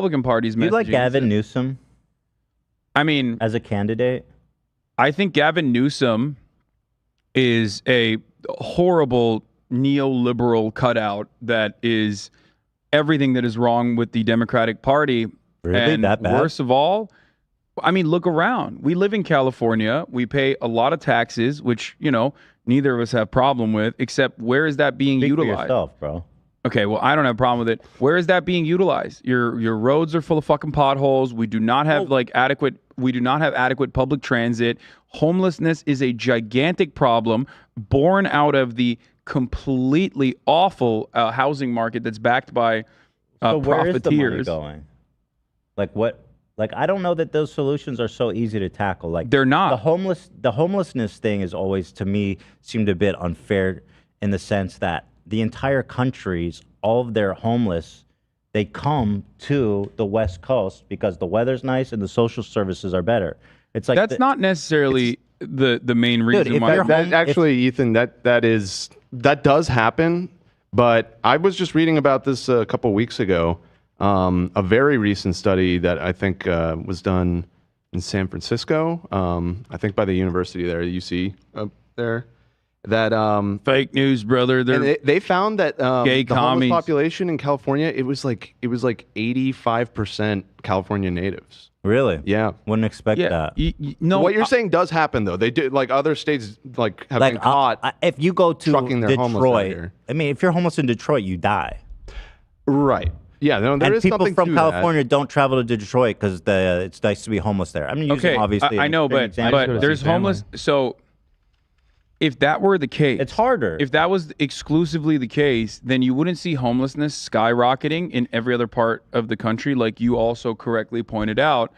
Republican Party's Do you like messaging. Gavin Newsom I mean, as a candidate? I think Gavin Newsom is a horrible neoliberal cutout that is everything that is wrong with the Democratic Party. Really? And That bad? worst of all, I mean, look around. We live in California. We pay a lot of taxes, which, neither of us have problem with, except where is that being Speak for utilized? yourself, bro. Okay, well, I don't have a problem with it. Where is that being utilized? Your roads are full of fucking potholes. We do not have adequate public transit. Homelessness is a gigantic problem born out of the completely awful housing market that's backed by So where is the money profiteers. going? Like what? Like I don't know that those solutions are so easy to tackle. Like They're not. The homelessness thing is always to me seemed a bit unfair in the sense that the entire countries, all of their homeless, they come to the West Coast because the weather's nice and the social services are better. It's like That's not necessarily the main reason if why. you're home- Actually, Ethan, that does happen. But I was just reading about this a couple weeks ago. A very recent study that I think was done in San Francisco. I think by the university there, UC there. That Fake news, brother. and they found that gay the homeless commies. population in California, it was like 85% California natives. Really? Yeah. Wouldn't expect Yeah, that. no. What you're saying does happen though. They do, like other states like have been caught. If you go to trucking their homeless out Detroit, here. I mean, if you're homeless in Detroit, you die. Right. Yeah, no, there And is people something from to California don't travel to Detroit because it's nice to be homeless there. I'm using Okay, obviously. I an know, extreme but example. there's homeless. So if that were the case, It's harder. If that was exclusively the case, then you wouldn't see homelessness skyrocketing in every other part of the country, like you also correctly pointed out.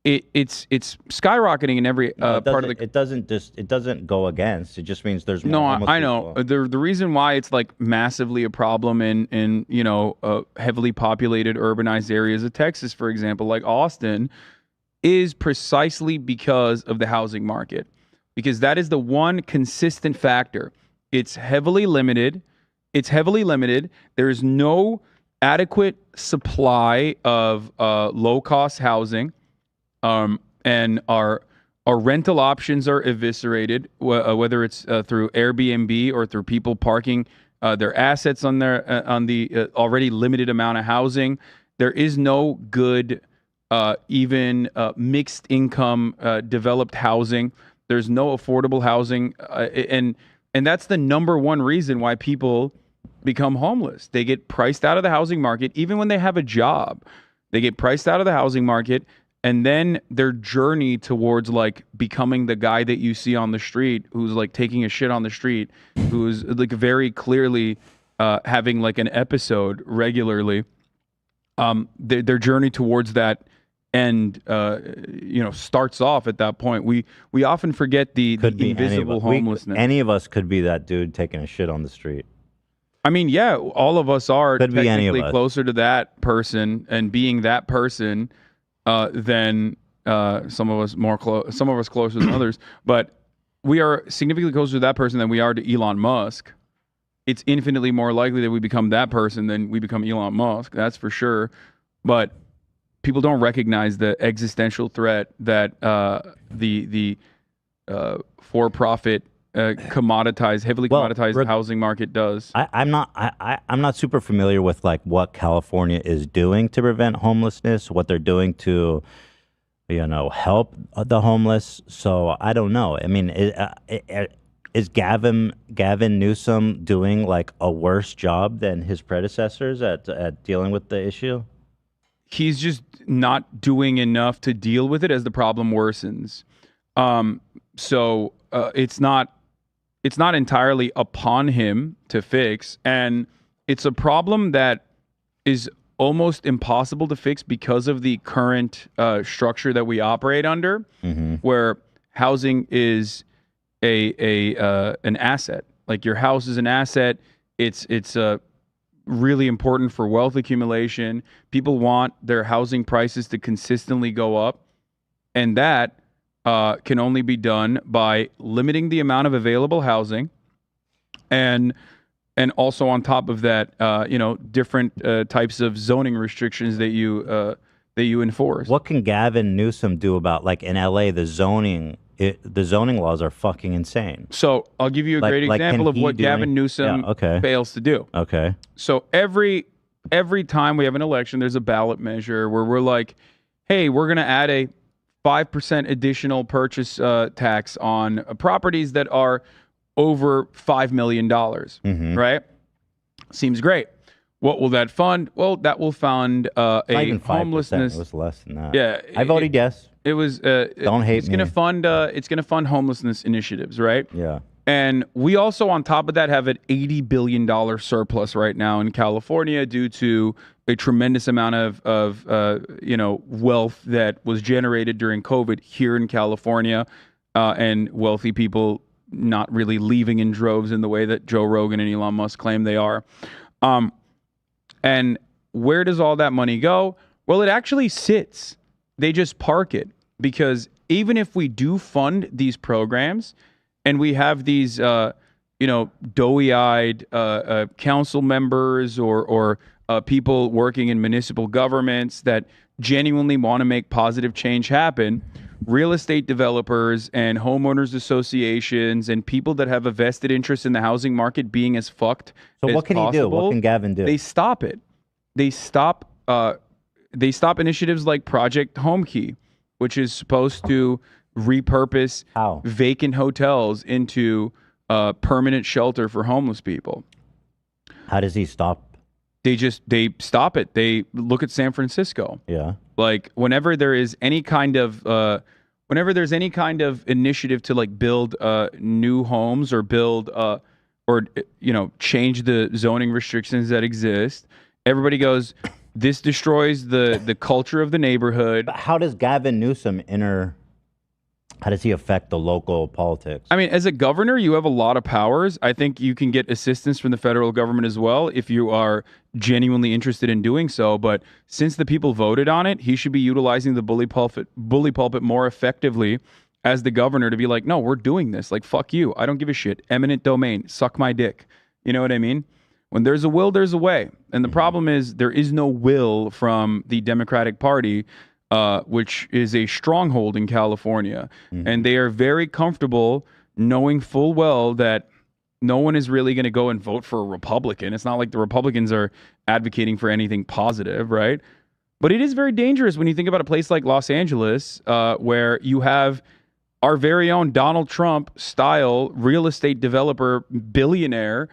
It's skyrocketing in every part of the. It doesn't go against. It just means there's more No, homeless I know. people. The reason why it's like massively a problem in heavily populated urbanized areas of Texas, for example, like Austin, is precisely because of the housing market. Because that is the one consistent factor. It's heavily limited. There is no adequate supply of low-cost housing, and our rental options are eviscerated, whether it's through Airbnb or through people parking their assets on the already limited amount of housing. There is no good, even mixed income developed housing. There's no affordable housing, and that's the number one reason why people become homeless. They get priced out of the housing market, even when they have a job. They get priced out of the housing market, and then their journey towards like becoming the guy that you see on the street, who's like taking a shit on the street, who's like very clearly having like an episode regularly. Their journey towards that end, starts off at that point. We often forget the invisible homelessness. Any of us could be that dude taking a shit on the street. I mean, yeah, all of us are Could be any of technically us. closer to that person and being that person than some of us closer than others. But we are significantly closer to that person than we are to Elon Musk. It's infinitely more likely that we become that person than we become Elon Musk. That's for sure. But people don't recognize the existential threat that the for-profit heavily commoditized housing market does. I'm not super familiar with like what California is doing to prevent homelessness, what they're doing to, help the homeless. So I don't know. I mean, is Gavin Newsom doing like a worse job than his predecessors at dealing with the issue? He's just not doing enough to deal with it as the problem worsens. So it's not entirely upon him to fix, and it's a problem that is almost impossible to fix because of the current structure that we operate under, where housing is an asset. Like your house is an asset. It's really important for wealth accumulation. People want their housing prices to consistently go up, and that can only be done by limiting the amount of available housing and and also on top of that, different types of zoning restrictions that you enforce. What can Gavin Newsom do about, like, in LA, the zoning laws are fucking insane. So I'll give you a great example of what Gavin Newsom fails to do. Okay. So every time we have an election, there's a ballot measure where we're like, hey, we're going to add a 5% additional purchase tax on properties that are over $5 million, right? Seems great. What will that fund? Well, that will fund a homelessness. It was less than that. Yeah, I voted yes. It was. Don't hate it's me. It's going to fund homelessness initiatives, right? Yeah. And we also, on top of that, have an $80 billion surplus right now in California due to a tremendous amount of wealth that was generated during COVID here in California, and wealthy people not really leaving in droves in the way that Joe Rogan and Elon Musk claim they are. And where does all that money go? Well, it actually sits. They just park it, because even if we do fund these programs and we have these, doughy-eyed council members or people working in municipal governments that genuinely want to make positive change happen, real estate developers and homeowners associations and people that have a vested interest in the housing market being as fucked So as what can he do? What can Gavin do? They stop it. They stop initiatives like Project Home Key, which is supposed to repurpose vacant hotels into permanent shelter for homeless people. How does he stop? They stop it. They look at San Francisco. Yeah. Like whenever there's any kind of initiative to like build new homes or build change the zoning restrictions that exist, everybody goes, this destroys the culture of the neighborhood. But how does Gavin Newsom how does he affect the local politics? I mean, as a governor, you have a lot of powers. I think you can get assistance from the federal government as well if you are genuinely interested in doing so. But since the people voted on it, he should be utilizing the bully pulpit more effectively as the governor to be like, no, we're doing this. Like, fuck you. I don't give a shit. Eminent domain. Suck my dick. You know what I mean? When there's a will, there's a way. And the problem is there is no will from the Democratic Party, which is a stronghold in California. And they are very comfortable knowing full well that no one is really going to go and vote for a Republican. It's not like the Republicans are advocating for anything positive, right? But it is very dangerous when you think about a place like Los Angeles, where you have our very own Donald Trump style real estate developer billionaire,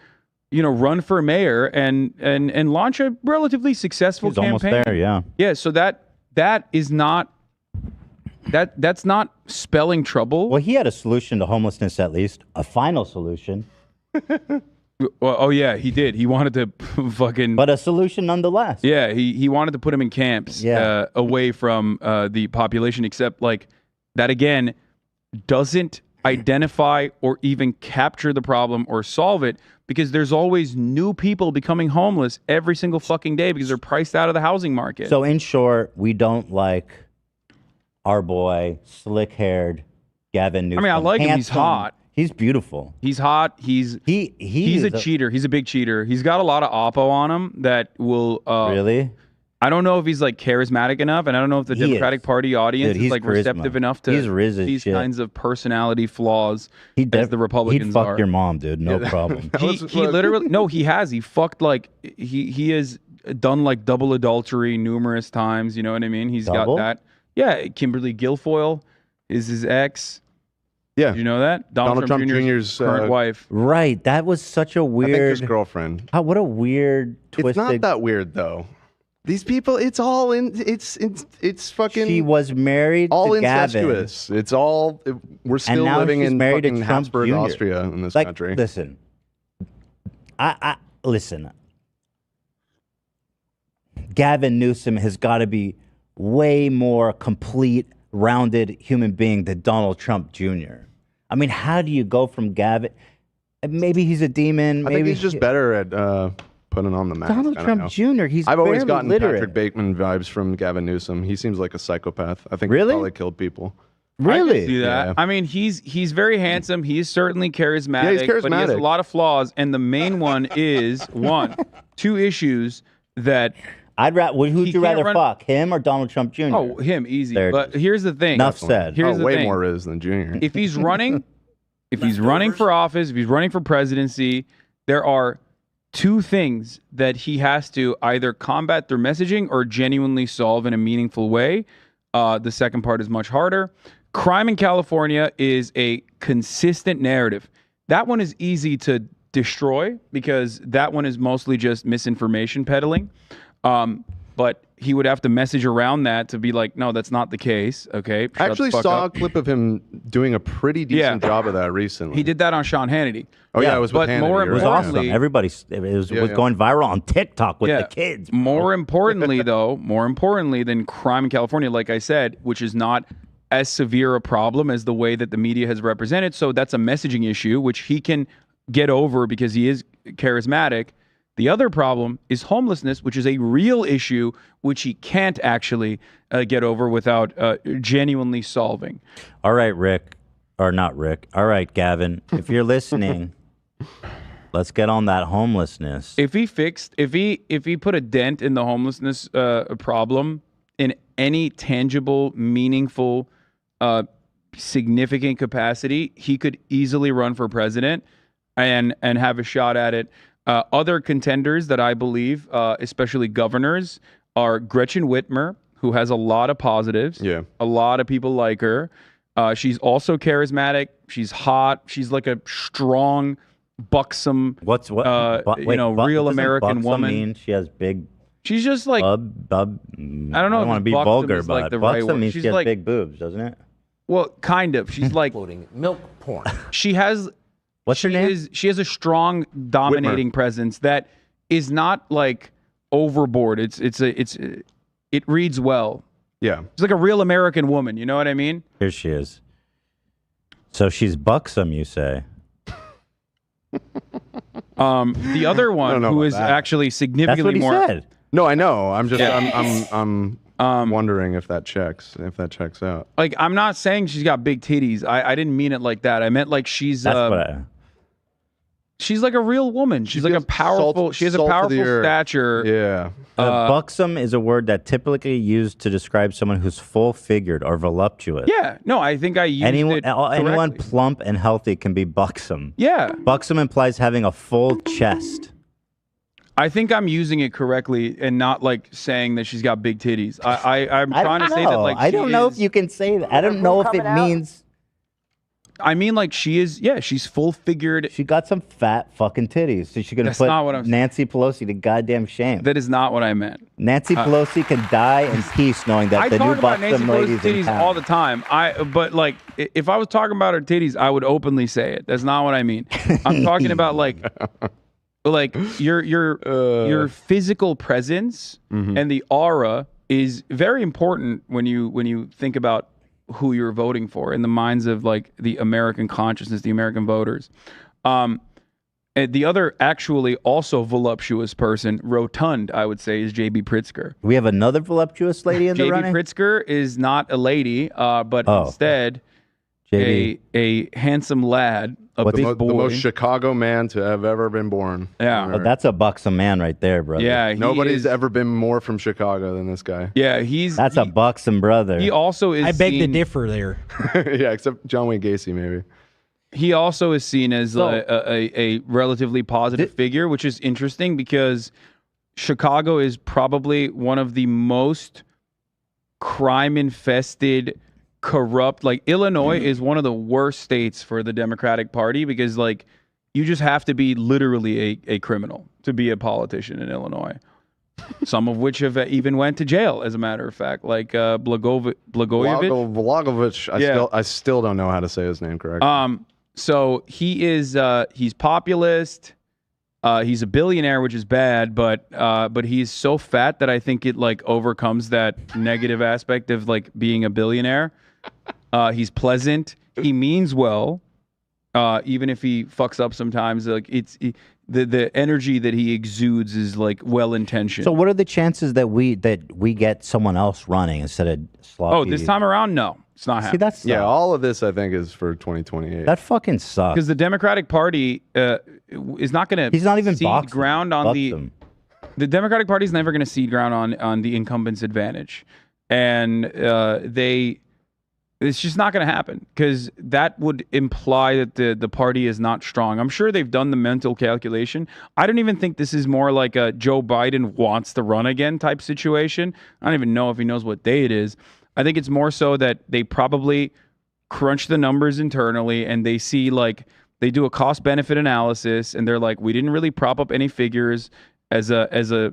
run for mayor and launch a relatively successful campaign. Almost there, yeah. Yeah, so that is not that's not spelling trouble. Well, he had a solution to homelessness, at least a final solution. Well, oh yeah, he did. He wanted to fucking. But a solution nonetheless. Yeah, he wanted to put him in camps, away from the population. Except like that again, doesn't identify or even capture the problem or solve it, because there's always new people becoming homeless every single fucking day because they're priced out of the housing market. So in short, we don't like our boy, slick-haired Gavin Newsom. I mean, I like him. He's hot. He's beautiful. He's hot. He's a cheater. He's a big cheater. He's got a lot of oppo on him that will. Really? I don't know if he's like charismatic enough, and I don't know if the Democratic Party audience is like receptive enough to these kinds of personality flaws as the Republicans he'd fuck are. Your mom, dude. No problem. He literally he has. He fucked like he has done like double adultery numerous times. You know what I mean? He's got that. Yeah, Kimberly Guilfoyle is his ex. Yeah. Did you know that? Donald Trump Jr.'s current wife. Right. That was such a weird. I think his girlfriend. What a weird twisted. It's not that weird though. These people, it's all in. It's fucking. She was married. All to incestuous. Gavin. It's all. We're still living in fucking Habsburg, Austria, in this country. Listen. I listen. Gavin Newsom has got to be way more complete, rounded human being than Donald Trump Jr. I mean, how do you go from Gavin? Maybe he's a demon. Maybe I think he's just better at putting on the mask. Donald Trump Jr. I've always gotten literate. Patrick Bateman vibes from Gavin Newsom. He seems like a psychopath. I think he Really? probably killed people. Really? See that? Yeah. I mean, he's very handsome. He is certainly charismatic. Yeah, he's But he has a charismatic. lot of flaws, and the main one is two issues that. Who'd He you can't rather run- fuck, him or Donald Trump Jr.? Oh, him easy. There it But is. here's the thing. Enough said. Here's the way thing. more is than Junior. If he's running for office, if he's running for presidency, there are two things that he has to either combat through messaging or genuinely solve in a meaningful way. The second part is much harder. Crime in California is a consistent narrative. That one is easy to destroy because that one is mostly just misinformation peddling. But he would have to message around that to be like, no, that's not the case. Okay. I actually saw a clip of him doing a pretty decent Yeah. job of that recently. He did that on Sean Hannity. Oh yeah, it was with but Hannity, more you're It was right, awesome. importantly- It was going viral on TikTok with the kids. bro. More importantly, than crime in California, like I said, which is not as severe a problem as the way that the media has represented. So that's a messaging issue, which he can get over because he is charismatic. The other problem is homelessness, which is a real issue, which he can't actually get over without genuinely solving. All right, Rick. Or not Rick. All right, Gavin. If you're listening, let's get on that homelessness. If he put a dent in the homelessness problem in any tangible, meaningful, significant capacity, he could easily run for president and have a shot at it. Other contenders that I believe, especially governors, are Gretchen Whitmer, who has a lot of positives. Yeah. A lot of people like her. She's also charismatic. She's hot. She's like a strong, buxom, real doesn't American buxom woman. mean she has big She's just like, I don't know I if don't want to be buxom vulgar, is, like, but the right buxom word. means She's she has like- big boobs, doesn't it? well, kind of. She's like, milk porn. she has What's her name? she has a strong dominating presence that is not like overboard. It reads well. Yeah. She's like a real American woman. You know what I mean? Here she is. So she's buxom, you say? The other one know who about is that. actually That's significantly what he more. said. No, I know. I'm just I'm wondering if that checks out. Like, I'm not saying she's got big titties. I didn't mean it like that. I meant like she's That's what I... she's like a real woman. She's like a feels powerful. She has a salt of the powerful earth. stature. Yeah. buxom is a word that typically used to describe someone who's full-figured or voluptuous. Yeah. No, I think I used Anyone it correctly. plump and healthy can be buxom. Yeah. Buxom implies having a full chest. I think I'm using it correctly and not like saying that she's got big titties. I'm trying to say that like I she don't know is- if you can say that. I don't know if it means I mean, like she is. Yeah, she's full figured. she got some fat fucking titties. So she's gonna That's put not what I'm saying. Nancy Pelosi to goddamn shame. That is not what I meant. Nancy Pelosi can die in peace knowing that I the new talk about Nancy buxom Pelosi's ladies in titties town. all the time. But like, if I was talking about her titties, I would openly say it. That's not what I mean. I'm talking about like your physical presence and the aura is very important when you think about who you're voting for in the minds of like the American consciousness, the American voters. And the other actually also voluptuous person, rotund, I would say, is J.B. Pritzker. We have another voluptuous lady in the J.B. running. Pritzker is not a lady, but Oh. instead JB. a handsome lad, a What's big he- boy. The most Chicago man to have ever been born. Yeah. Oh, that's a buxom man right there, brother. yeah, he Nobody's is- ever been more from Chicago than this guy. Yeah, he's That's a buxom brother. He also is. I beg to seen- differ there. Yeah, except John Wayne Gacy, maybe. He also is seen as So- a relatively positive figure, which is interesting because Chicago is probably one of the most crime-infested, corrupt. Like Illinois is one of the worst states for the Democratic Party because like you just have to be literally a criminal to be a politician in Illinois. Some of which have even went to jail, as a matter of fact, like Blagojevich. Blagovich. I still don't know how to say his name correctly. So he is he's populist. He's a billionaire, which is bad, but he's so fat that I think it like overcomes that negative aspect of like being a billionaire. He's pleasant. He means well, even if he fucks up sometimes. Like the energy that he exudes is like well intentioned. So what are the chances that we get someone else running instead of sloppy? Oh, this time around, no. It's not See, happening. that's Yeah, all of this I think is for 2028. that fucking sucks. Because the Democratic Party is not going to. He's not even cede boxing. ground on Fuck the. them. The Democratic Party is never going to cede ground on the incumbent's advantage, and it's just not going to happen because that would imply that the party is not strong. I'm sure they've done the mental calculation. I don't even think this is more like a Joe Biden wants to run again type situation. I don't even know if he knows what day it is. I think it's more so that they probably crunch the numbers internally and they see like they do a cost benefit analysis and they're like, we didn't really prop up any figures as a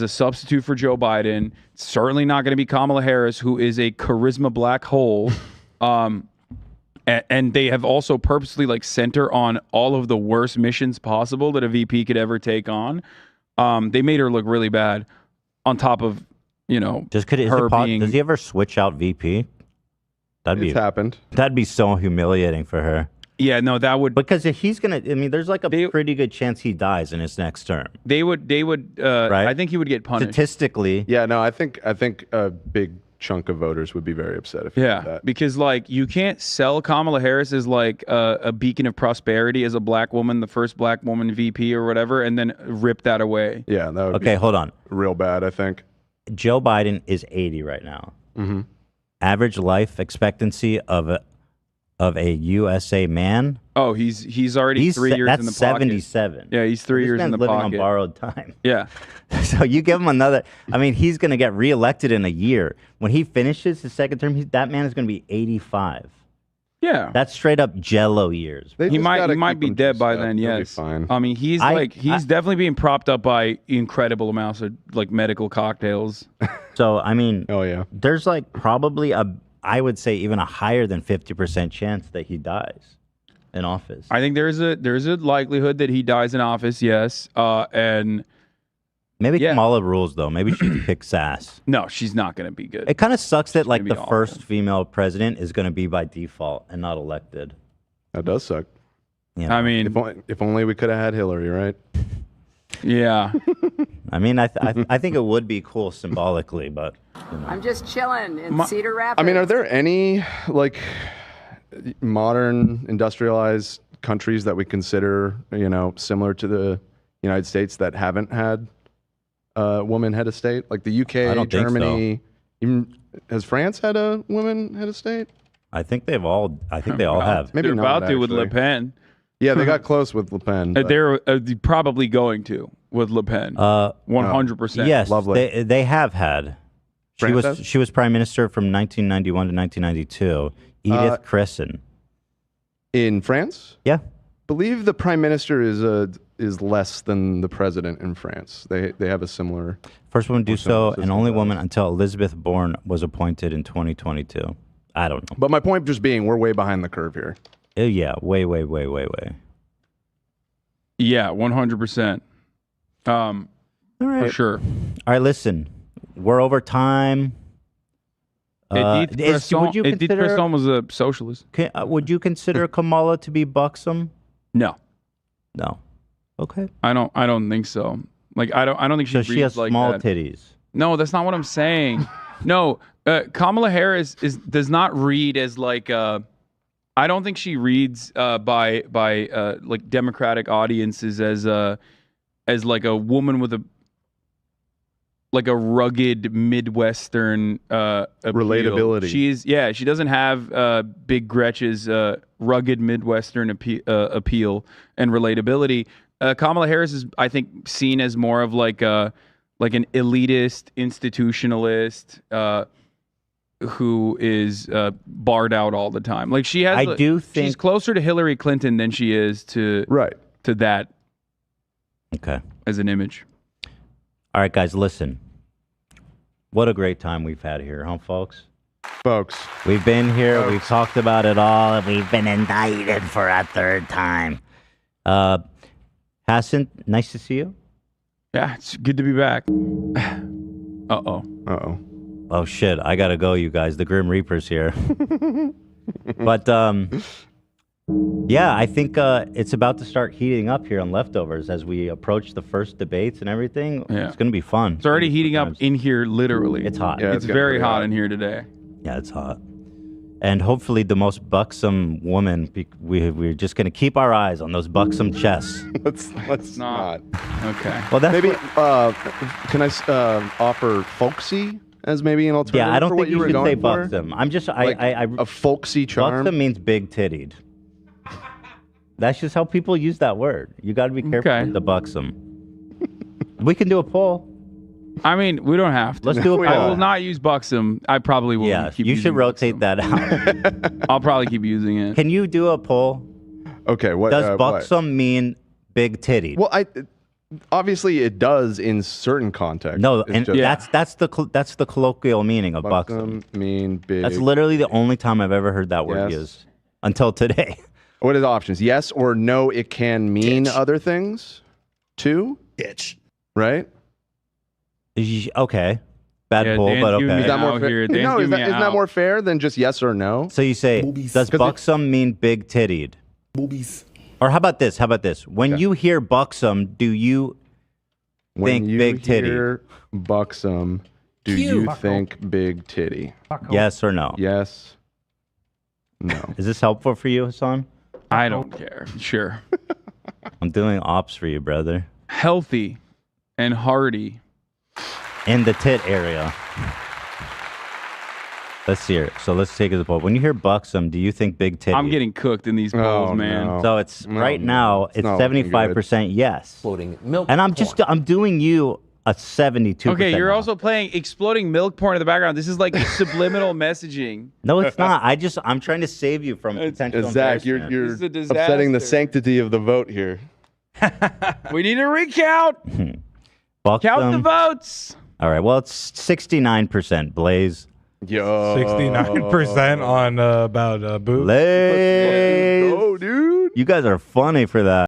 substitute for Joe Biden. It's certainly not going to be Kamala Harris, who is a charisma black hole. And they have also purposely like sent her on all of the worst missions possible that a VP could ever take on. They made her look really bad on top of, Just her being. does he ever switch out VP? It's happened. That'd be so humiliating for her. Yeah, no, that would. Because if he's gonna, I mean, there's like a pretty good chance he dies in his next term. They would. Right? I think he would get punished. Statistically, Yeah, no, I think a big chunk of voters would be very upset if he did that. Because like you can't sell Kamala Harris as like a beacon of prosperity as a black woman, the first black woman VP or whatever, and then rip that away. Yeah, that would okay, be hold on. real bad, I think. Joe Biden is 80 right now. Mm-hmm. Average life expectancy of a USA man. Oh, he's already 3 years that's in the pocket. 77. Yeah, he's 3 years in the living pocket. on borrowed time. Yeah. So you give him another. I mean, he's going to get reelected in a year. When he finishes his second term, that man is going to be 85. Yeah. That's straight up Jello years. He might be dead by then. He'll be Yes. fine. I mean, he's definitely being propped up by incredible amounts of like medical cocktails. So I mean, Oh yeah. there's like probably I would say even a higher than 50% chance that he dies in office. I think there's a likelihood that he dies in office. Yes. And Maybe yeah. Kamala rules though. Maybe she kicks ass. no, she's not going to be good. It kind of sucks that like gonna the be awful. first female president is going to be by default and not elected. That does suck. You know? I mean, If only we could have had Hillary, right? yeah. I mean, I think it would be cool symbolically, but you know. I'm just chilling in Cedar Rapids. I mean, are there any like modern industrialized countries that we consider, similar to the United States that haven't had a woman head of state? Like the UK, I don't think Germany. Even, has France had a woman head of state? I think they all have. Maybe They're not, about to with Le actually. Pen. Yeah, they got close with Le Pen. but- They're probably going to with Le Pen. 100%. Yes, Lovely. they have had. France has? She was prime minister from 1991 to 1992. Edith Cresson. In France? Yeah. Believe the prime minister is less than the president in France. They have a similar. First woman to do Or so, so and only does. woman until Elizabeth Bourne was appointed in 2022. I don't know. But my point just being, we're way behind the curve here. Yeah, way. Yeah, 100%. All right. For sure. All right, listen. We're over time. Edith consider Cresson was a socialist. would you consider Kamala to be buxom? No, No. Okay. I don't think so. Like I don't think she So reads she has like small that. titties. No, that's not what I'm saying. No, Kamala Harris does not read as like I don't think she reads by like Democratic audiences as like a woman with a rugged Midwestern appeal. Relatability. She doesn't have Big Gretch's rugged Midwestern appeal and relatability. Kamala Harris is, I think, seen as more of like an elitist institutionalist who is barred out all the time. Like she has, she's closer to Hillary Clinton than she is to that. Okay. As an image. All right, guys, listen. What a great time we've had here, huh, folks? We've been here. We've talked about it all, and we've been indicted for a third time. Hassan, nice to see you. Yeah, it's good to be back. Uh-oh. Oh, shit. I got to go, you guys. The Grim Reaper's here. But, yeah, I think it's about to start heating up here on Leftovers as we approach the first debates and everything. Yeah. It's going to be fun. It's already heating up in here, literally. It's hot. Yeah, it's very hot in here today. Yeah, it's hot. And hopefully the most buxom woman, we're just going to keep our eyes on those buxom chests. Let's not. Okay. Well, that's Maybe what- can I offer folksy as maybe an alternative? yeah, I don't for think what you were should say going for? buxom. I'm just, Like a folksy charm. buxom means big-tittied. That's just how people use that word. You got to be careful Okay. with the buxom. We can do a poll. I mean, we don't have to. Let's do a We I poll. will not use buxom. I probably will. Yeah, keep you using should rotate buxom. that out. I'll probably keep using it. Can you do a poll? Okay, what Does what? buxom mean big-tittied? Well, obviously it does in certain contexts. No, It's and just that's the colloquial meaning of buxom. buxom mean big. That's literally the only time I've ever heard that word Yes. used until today. What are the options? Yes or no? It can mean Ditch. other things too, Ditch. right? Okay, bad Yeah, poll, Dan's but giving okay. me Is that Out more fair? here, Dan's No, giving me isn't that out. more fair than just yes or no? So you say, Boobies. does 'Cause it- buxom mean big-tittied? Boobies. Or how about this? How about this? When Okay. you hear buxom, do you When think you big titty? hear buxom, do Cute. you think big titty? yes or no? Yes. No. Is this helpful for you, Hassan? I don't care. Sure. I'm doing ops for you, brother. Healthy and hearty. In the tit area. Let's hear it. So let's take it to the poll. When you hear buxom, do you think big titty? I'm getting cooked in these polls, Oh, man. no. So it's No, right no, now. it's It's not looking 75% yes. Floating milk. And I'm doing you a 72%. Okay, you're now. also playing exploding milk porn in the background. This is like subliminal messaging. No, it's not. I'm trying to save you from potential Zach, embarrassment. you're This is a upsetting the disaster. sanctity of the vote here. We need to recount. buxom. Count the votes. All right. Well, it's 69%. Blaze. Yo. 69% on about boobs. Blaze. Oh, dude. You guys are funny for that.